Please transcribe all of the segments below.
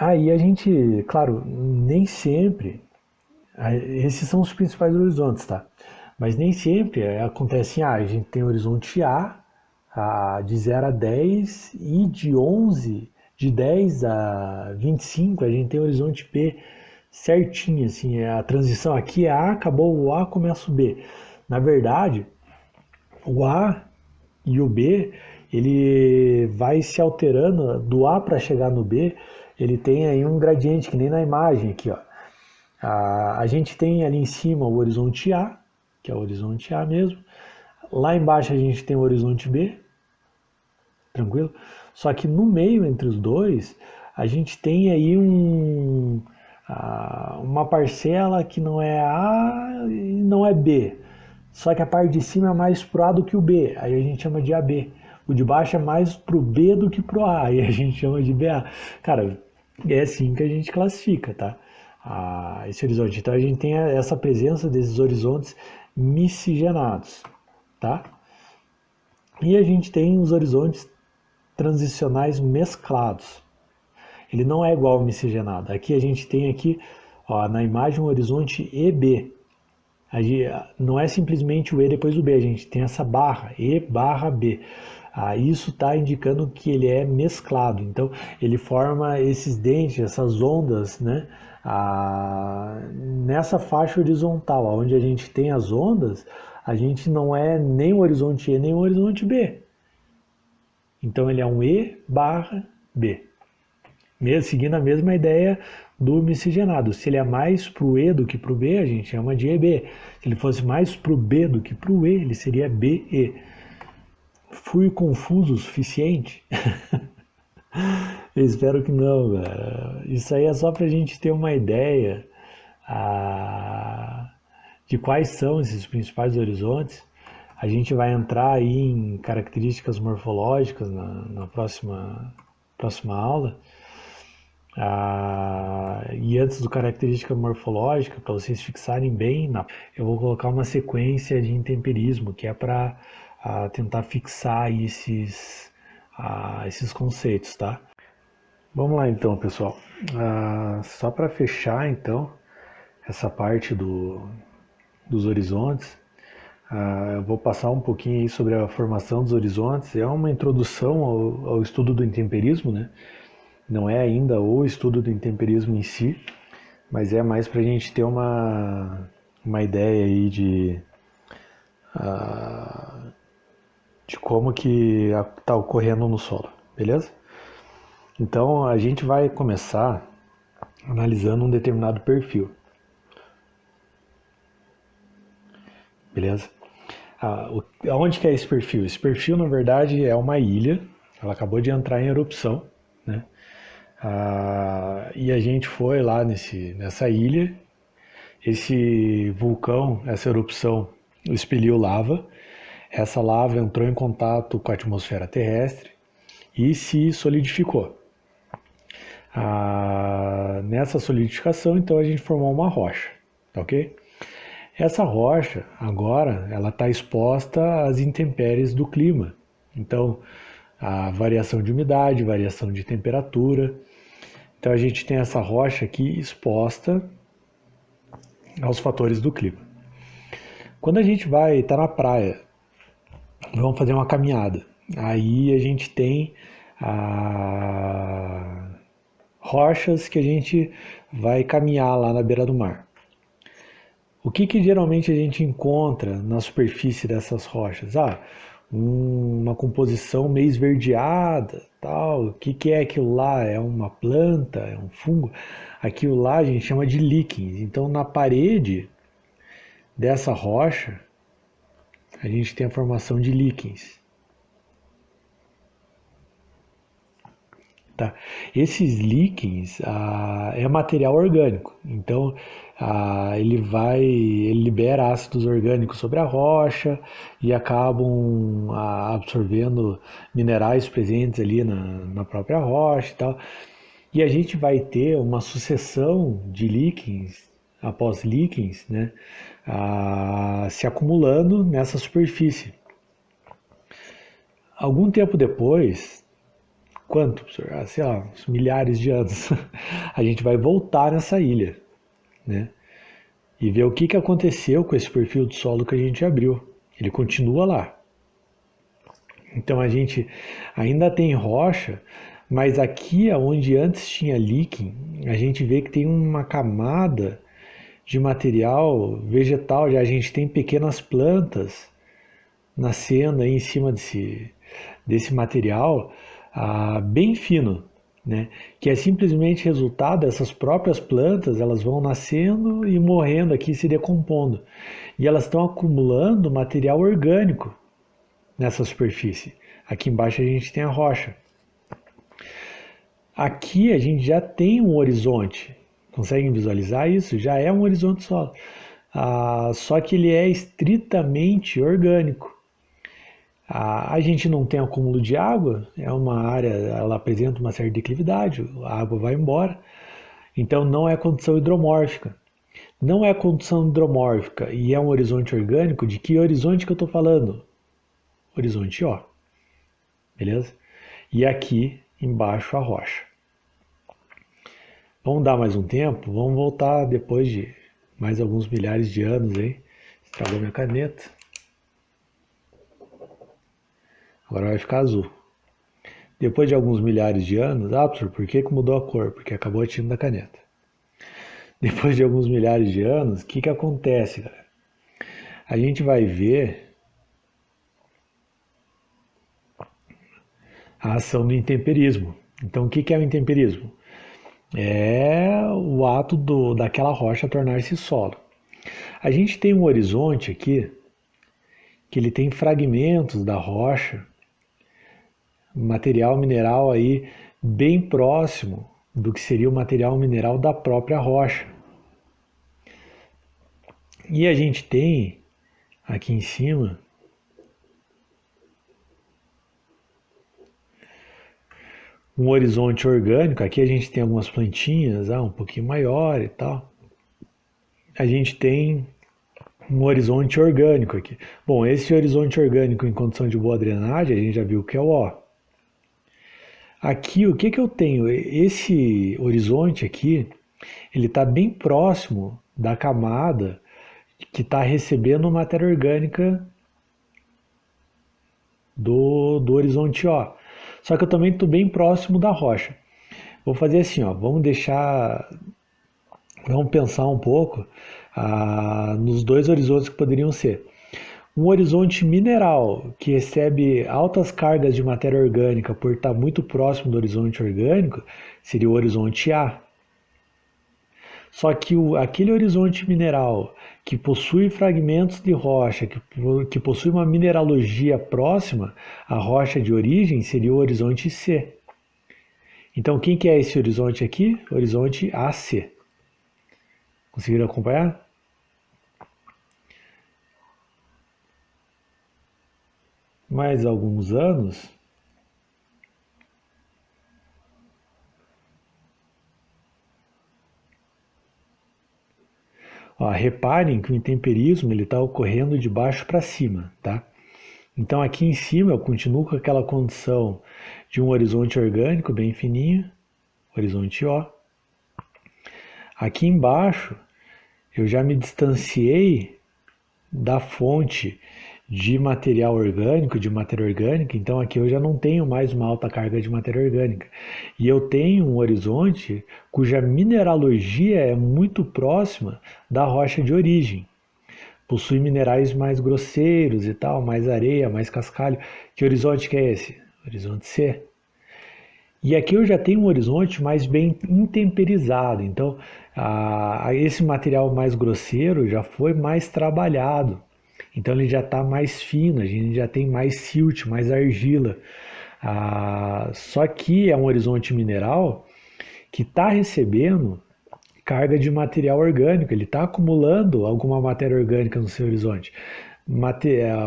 Aí a gente, claro, nem sempre, esses são os principais horizontes, tá? Mas nem sempre acontece assim, a gente tem o horizonte A de 0 a 10 e de 11, de 10 a 25 a gente tem o horizonte B certinho, assim, a transição aqui é A, acabou o A, começa o B. Na verdade, o A e o B, ele vai se alterando do A para chegar no B, ele tem aí um gradiente, que nem na imagem aqui, ó. A gente tem ali em cima o horizonte A, que é o horizonte A mesmo. Lá embaixo a gente tem o horizonte B, tranquilo? Só que no meio entre os dois, a gente tem aí uma parcela que não é A e não é B. Só que a parte de cima é mais pro A do que o B, aí a gente chama de AB. O de baixo é mais pro B do que pro A, aí a gente chama de BA. Cara, é assim que a gente classifica, tá? Esse horizonte. Então a gente tem essa presença desses horizontes miscigenados, tá? E a gente tem os horizontes transicionais mesclados. Ele não é igual ao miscigenado. Aqui a gente tem aqui, ó, na imagem um horizonte EB. Não é simplesmente o E depois o B, a gente tem essa barra, E barra B. Isso está indicando que ele é mesclado, então ele forma esses dentes, essas ondas, né? Nessa faixa horizontal, onde a gente tem as ondas, a gente não é nem o horizonte E nem o horizonte B. Então ele é um E barra B. Seguindo a mesma ideia do miscigenado. Se ele é mais para o E do que para o B, a gente chama de EB. Se ele fosse mais para o B do que para o E, ele seria BE. Fui confuso o suficiente? Eu espero que não, cara. Isso aí é só para a gente ter uma ideia de quais são esses principais horizontes. A gente vai entrar aí em características morfológicas na próxima aula. E antes do característica morfológica, para vocês fixarem bem, eu vou colocar uma sequência de intemperismo, que é para tentar fixar esses conceitos, tá? Vamos lá então, pessoal. Só para fechar então essa parte dos horizontes, eu vou passar um pouquinho aí sobre a formação dos horizontes. É uma introdução ao estudo do intemperismo, né? Não é ainda o estudo do intemperismo em si, mas é mais para a gente ter uma ideia aí de como que está ocorrendo no solo, beleza? Então a gente vai começar analisando um determinado perfil, beleza? Onde que é esse perfil? Esse perfil, na verdade, é uma ilha, ela acabou de entrar em erupção, né? E a gente foi lá nessa ilha. Esse vulcão, essa erupção, expeliu lava. Essa lava entrou em contato com a atmosfera terrestre e se solidificou. Nessa solidificação, então, a gente formou uma rocha, tá ok? Essa rocha, agora, ela está exposta às intempéries do clima. Então, a variação de umidade, variação de temperatura. Então, a gente tem essa rocha aqui exposta aos fatores do clima. Quando a gente vai estar na praia, vamos fazer uma caminhada. Aí a gente tem rochas que a gente vai caminhar lá na beira do mar. O que geralmente a gente encontra na superfície dessas rochas? Uma composição meio esverdeada, tal. O que é aquilo lá? É uma planta? É um fungo? Aquilo lá a gente chama de líquens. Então, na parede dessa rocha, a gente tem a formação de líquens. Tá? Esses líquens é material orgânico, então ele libera ácidos orgânicos sobre a rocha e acabam absorvendo minerais presentes ali na própria rocha e tal. E a gente vai ter uma sucessão de líquens após líquens, né, se acumulando nessa superfície. Algum tempo depois, quanto, professor? Sei lá, uns milhares de anos. A gente vai voltar nessa ilha, né? E ver o que aconteceu com esse perfil do solo que a gente abriu. Ele continua lá. Então a gente ainda tem rocha, mas aqui onde antes tinha líquen, a gente vê que tem uma camada de material vegetal, já a gente tem pequenas plantas nascendo aí em cima desse material bem fino, né? Que é simplesmente resultado dessas próprias plantas, elas vão nascendo e morrendo aqui, se decompondo. E elas estão acumulando material orgânico nessa superfície. Aqui embaixo a gente tem a rocha. Aqui a gente já tem um horizonte. Conseguem visualizar isso? Já é um horizonte só. Só que ele é estritamente orgânico. A gente não tem acúmulo de água, é uma área, ela apresenta uma certa declividade, a água vai embora, então não é condição hidromórfica. Não é condição hidromórfica e é um horizonte orgânico, de que horizonte que eu estou falando? Horizonte O, beleza? E aqui embaixo a rocha. Vamos dar mais um tempo, vamos voltar depois de mais alguns milhares de anos aí. Estragou minha caneta. Agora vai ficar azul. Depois de alguns milhares de anos, professor, por que mudou a cor? Porque acabou a tinta da caneta. Depois de alguns milhares de anos, o que acontece, galera? A gente vai ver a ação do intemperismo. Então, o que é o intemperismo? É o ato daquela rocha tornar-se solo. A gente tem um horizonte aqui, que ele tem fragmentos da rocha, material mineral aí bem próximo do que seria o material mineral da própria rocha. E a gente tem aqui em cima um horizonte orgânico. Aqui a gente tem algumas plantinhas um pouquinho maior e tal. A gente tem um horizonte orgânico aqui. Bom, esse horizonte orgânico em condição de boa drenagem, a gente já viu que é o O. Aqui, o que eu tenho? Esse horizonte aqui, ele está bem próximo da camada que está recebendo matéria orgânica do horizonte O. Só que eu também estou bem próximo da rocha. Vou fazer assim, vamos pensar um pouco nos dois horizontes que poderiam ser. Um horizonte mineral que recebe altas cargas de matéria orgânica por estar muito próximo do horizonte orgânico seria o horizonte A. Só que aquele horizonte mineral que possui fragmentos de rocha, que possui uma mineralogia próxima à rocha de origem, seria o horizonte C. Então, quem que é esse horizonte aqui? Horizonte AC. Conseguiram acompanhar? Mais alguns anos, reparem que o intemperismo está ocorrendo de baixo para cima, tá? Então aqui em cima eu continuo com aquela condição de um horizonte orgânico bem fininho, horizonte O. Aqui embaixo eu já me distanciei da fonte de material orgânico, de matéria orgânica, então aqui eu já não tenho mais uma alta carga de matéria orgânica. E eu tenho um horizonte cuja mineralogia é muito próxima da rocha de origem. Possui minerais mais grosseiros e tal, mais areia, mais cascalho. Que horizonte que é esse? Horizonte C. E aqui eu já tenho um horizonte mais bem intemperizado, então esse material mais grosseiro já foi mais trabalhado. Então ele já está mais fino, a gente já tem mais silt, mais argila. Só que é um horizonte mineral que está recebendo carga de material orgânico, ele está acumulando alguma matéria orgânica no seu horizonte.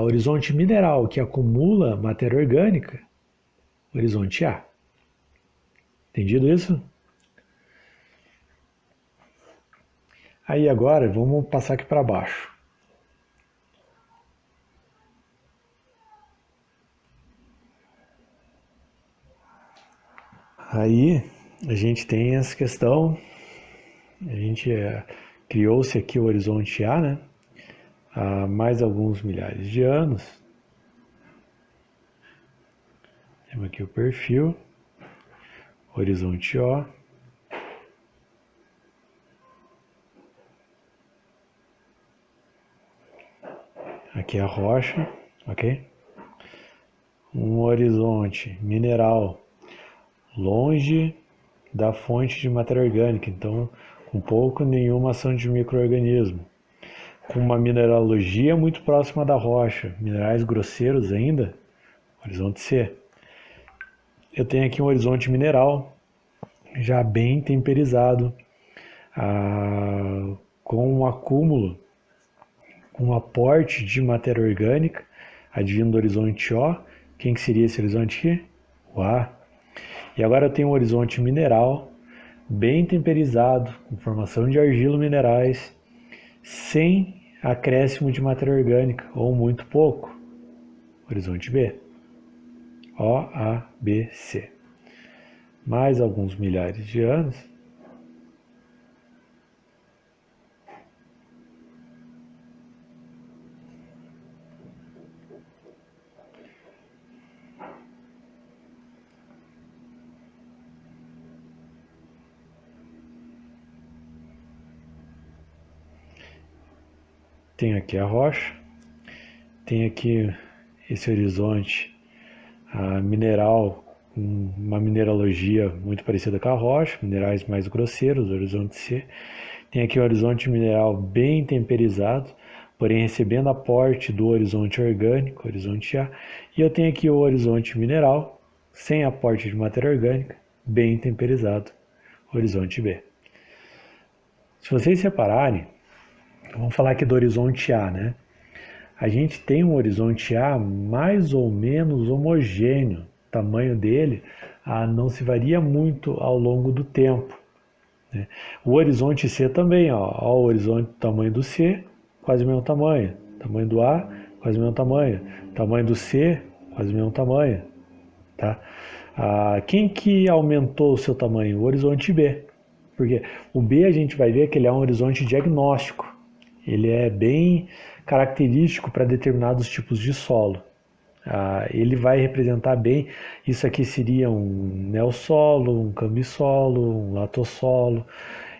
Horizonte mineral que acumula matéria orgânica, horizonte A. Entendido isso? Aí agora vamos passar aqui para baixo. Aí a gente tem essa questão, a gente criou-se aqui o horizonte A, né? Há mais alguns milhares de anos. Temos aqui o perfil, horizonte O. Aqui é a rocha, ok? Um horizonte mineral longe da fonte de matéria orgânica, então com pouco nenhuma ação de micro-organismo. Com uma mineralogia muito próxima da rocha, minerais grosseiros ainda, horizonte C. Eu tenho aqui um horizonte mineral já bem temperizado, com um acúmulo, com um aporte de matéria orgânica, advindo do horizonte O. Quem que seria esse horizonte aqui? O A. E agora eu tenho um horizonte mineral, bem temperizado, com formação de argilo minerais, sem acréscimo de matéria orgânica, ou muito pouco. Horizonte B. O, A, B, C. Mais alguns milhares de anos. Tem aqui a rocha, tem aqui esse horizonte mineral, com uma mineralogia muito parecida com a rocha, minerais mais grosseiros, horizonte C. Tem aqui o horizonte mineral bem temperizado, porém recebendo aporte do horizonte orgânico, horizonte A. E eu tenho aqui o horizonte mineral, sem aporte de matéria orgânica, bem temperizado, horizonte B. Se vocês separarem, vamos falar aqui do horizonte A, né? A gente tem um horizonte A mais ou menos homogêneo. O tamanho dele não se varia muito ao longo do tempo, né? O horizonte C também, ó, o horizonte, tamanho do C, quase o mesmo tamanho. Tamanho do A, quase o mesmo tamanho. Tamanho do C, quase o mesmo tamanho. Tá? Quem que aumentou o seu tamanho? O horizonte B. Porque o B a gente vai ver que ele é um horizonte diagnóstico. Ele é bem característico para determinados tipos de solo. Ele vai representar bem, isso aqui seria um neossolo, um cambissolo, um latossolo,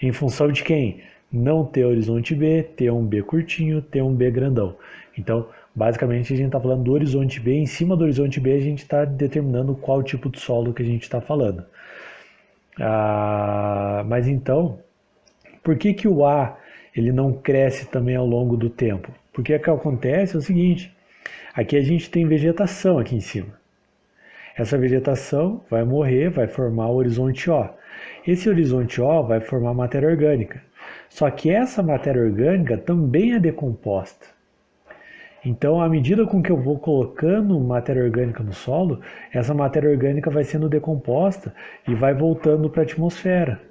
em função de quem? Não ter horizonte B, ter um B curtinho, ter um B grandão. Então, basicamente, a gente está falando do horizonte B, em cima do horizonte B a gente está determinando qual tipo de solo que a gente está falando. Mas então, por que que o A ele não cresce também ao longo do tempo? Porque o que acontece é o seguinte, aqui a gente tem vegetação aqui em cima. Essa vegetação vai morrer, vai formar o horizonte O. Esse horizonte O vai formar matéria orgânica. Só que essa matéria orgânica também é decomposta. Então, à medida com que eu vou colocando matéria orgânica no solo, essa matéria orgânica vai sendo decomposta e vai voltando para a atmosfera,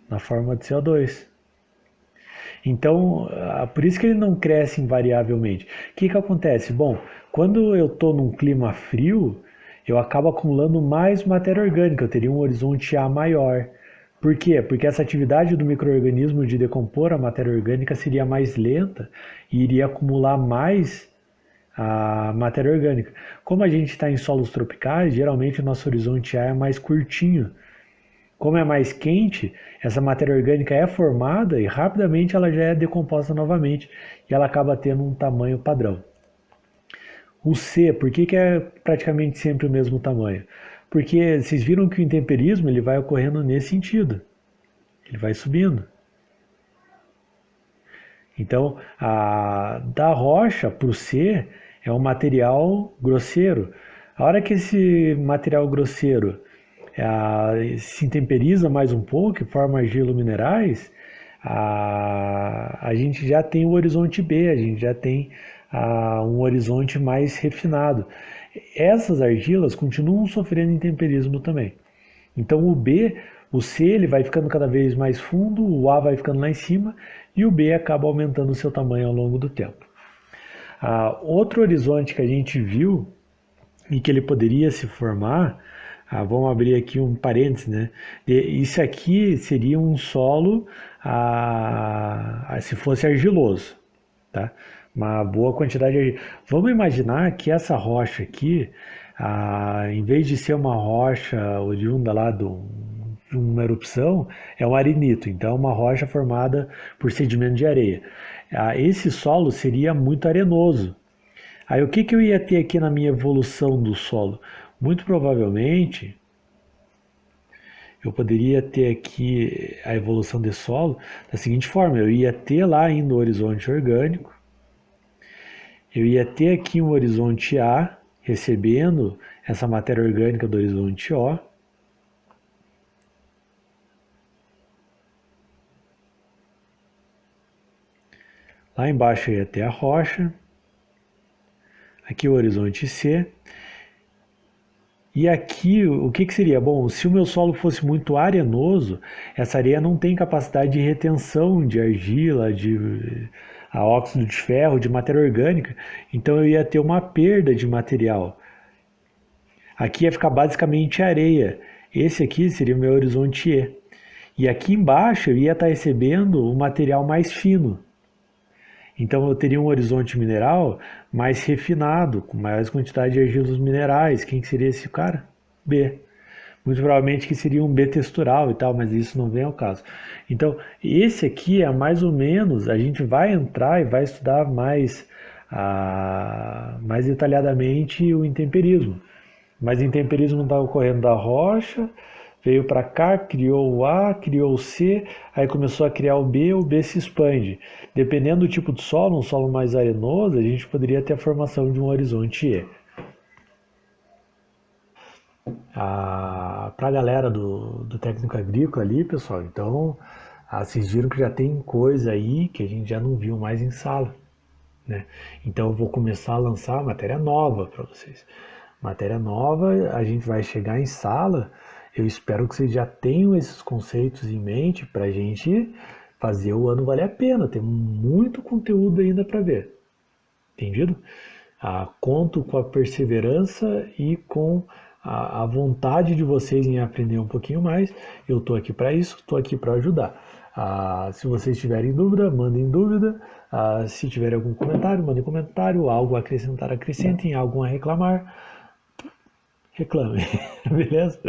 na forma de CO2. Então, por isso que ele não cresce invariavelmente. O que acontece? Bom, quando eu estou num clima frio, eu acabo acumulando mais matéria orgânica, eu teria um horizonte A maior. Por quê? Porque essa atividade do micro-organismo de decompor a matéria orgânica seria mais lenta e iria acumular mais a matéria orgânica. Como a gente está em solos tropicais, geralmente o nosso horizonte A é mais curtinho. Como é mais quente, essa matéria orgânica é formada e rapidamente ela já é decomposta novamente e ela acaba tendo um tamanho padrão. O C, por que é praticamente sempre o mesmo tamanho? Porque vocês viram que o intemperismo ele vai ocorrendo nesse sentido. Ele vai subindo. Então, da rocha para o C é um material grosseiro. A hora que esse material grosseiro se intemperiza mais um pouco e forma argilo minerais, a gente já tem o horizonte B, a gente já tem um horizonte mais refinado. Essas argilas continuam sofrendo intemperismo também. Então o C ele vai ficando cada vez mais fundo, o A vai ficando lá em cima e o B acaba aumentando o seu tamanho ao longo do tempo. Outro horizonte que a gente viu e que ele poderia se formar vamos abrir aqui um parênteses, né? Isso aqui seria um solo se fosse argiloso, tá? Uma boa quantidade de argila. Vamos imaginar que essa rocha aqui, em vez de ser uma rocha oriunda lá de uma erupção, é um arenito, então é uma rocha formada por sedimento de areia. Esse solo seria muito arenoso. Aí o que eu ia ter aqui na minha evolução do solo? Muito provavelmente eu poderia ter aqui a evolução de solo da seguinte forma: eu ia ter lá ainda o horizonte orgânico, eu ia ter aqui um horizonte A recebendo essa matéria orgânica do horizonte O. Lá embaixo eu ia ter a rocha, aqui o horizonte C. E aqui, o que seria? Bom, se o meu solo fosse muito arenoso, essa areia não tem capacidade de retenção de argila, de óxido de ferro, de matéria orgânica, então eu ia ter uma perda de material. Aqui ia ficar basicamente areia. Esse aqui seria o meu horizonte E. E aqui embaixo eu ia estar recebendo um material mais fino. Então eu teria um horizonte mineral mais refinado, com maior quantidade de argilas minerais. Quem seria esse cara? B. Muito provavelmente que seria um B textural e tal, mas isso não vem ao caso. Então, esse aqui é mais ou menos, a gente vai entrar e vai estudar mais detalhadamente o intemperismo. Mas o intemperismo está ocorrendo da rocha, veio para cá, criou o A, criou o C, aí começou a criar o B se expande. Dependendo do tipo de solo, um solo mais arenoso, a gente poderia ter a formação de um horizonte E. Para a galera do técnico agrícola ali, pessoal, então, vocês viram que já tem coisa aí que a gente já não viu mais em sala, né? Então eu vou começar a lançar matéria nova para vocês. Matéria nova, a gente vai chegar em sala. Eu espero que vocês já tenham esses conceitos em mente para a gente fazer o ano valer a pena. Tem muito conteúdo ainda para ver. Entendido? Conto com a perseverança e com a vontade de vocês em aprender um pouquinho mais. Eu estou aqui para isso, estou aqui para ajudar. Se vocês tiverem dúvida, mandem dúvida. Se tiverem algum comentário, mandem comentário. Algo a acrescentar, acrescentem. Algo a reclamar, reclame. Beleza?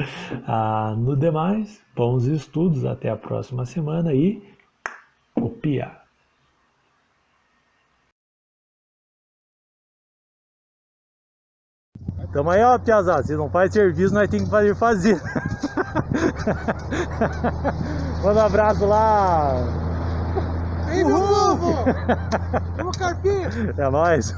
No demais, bons estudos. Até a próxima semana e copia. Tamo aí, ó, piazada. Vocês não fazem serviço, nós temos que fazer. Manda um abraço lá. Aí, meu povo! Vamos, Carpinho! É nóis.